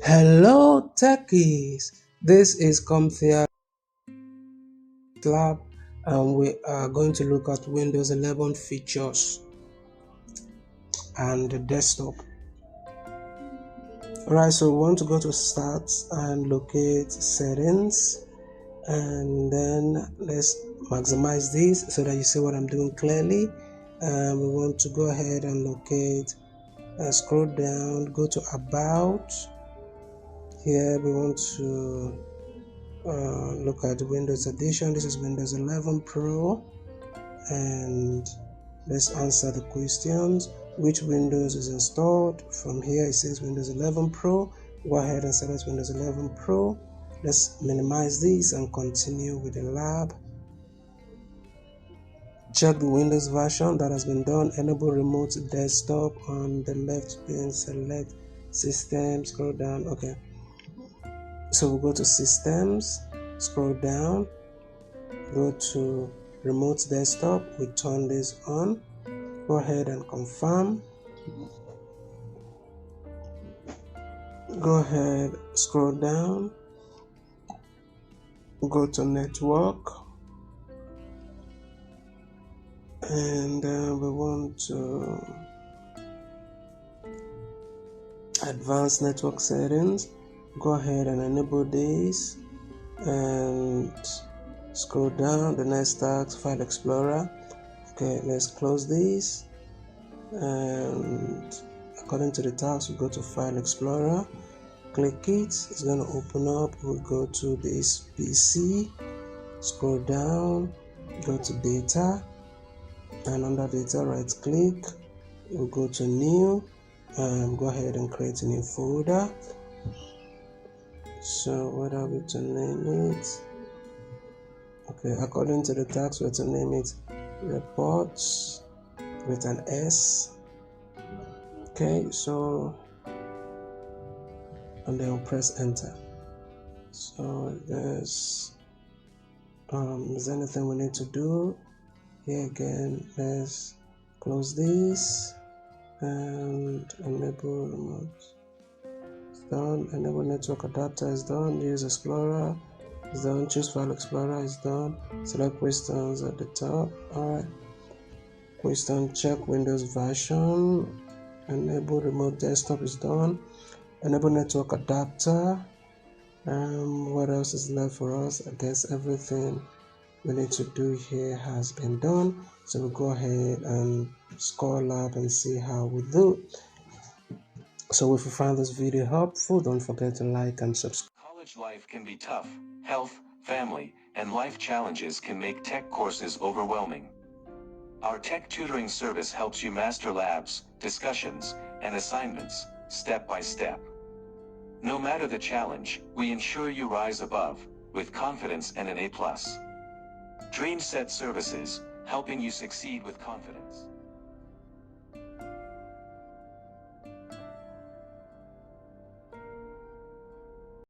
Hello techies, this is CompTIA Lab and we are going to look at Windows 11 features and the desktop. Alright, so we want to go to Start and locate Settings, and then let's maximize this so that you see what I'm doing clearly. We want to go ahead and locate, scroll down, go to About. Here we want to look at Windows Edition. This is Windows 11 Pro, and let's answer the questions. Which Windows is installed? From here it says Windows 11 Pro. Go ahead and select Windows 11 Pro. Let's minimize this and continue with the lab. Check the Windows version. That has been done. Enable remote desktop. On the left pane, select System, scroll down. Okay, so we'll go to Systems, scroll down, go to Remote Desktop. We turn this on. Go ahead and confirm. Go ahead, scroll down, go to Network, and we want to Advanced Network Settings. Go ahead and enable this and scroll down. The next task, File Explorer. Okay, let's close this, and according to the task, we go to File Explorer, click it, it's going to open up. We'll go to this PC, scroll down, go to Data, and under Data, right click, we'll go to New, and go ahead and create a new folder. So what are we to name it? Okay, according to the task, we're to name it Reports with an S. Okay, so, and then we'll press enter. So there's is there anything we need to do? Here again, let's close this and enable remote. It's done. Enable network adapter is done. Use Explorer is done. Choose File Explorer is done. Select questions at the top. Alright. Question, check Windows version. Enable remote desktop is done. Enable network adapter. What else is left for us? I guess everything we need to do here has been done. So we'll go ahead and scroll up and see how we do. So if you found this video helpful, don't forget to like and subscribe. College life can be tough. Health, family, and life challenges can make tech courses overwhelming. Our tech tutoring service helps you master labs, discussions, and assignments, step by step. No matter the challenge, we ensure you rise above, with confidence and an A+. Dream Set Services, helping you succeed with confidence.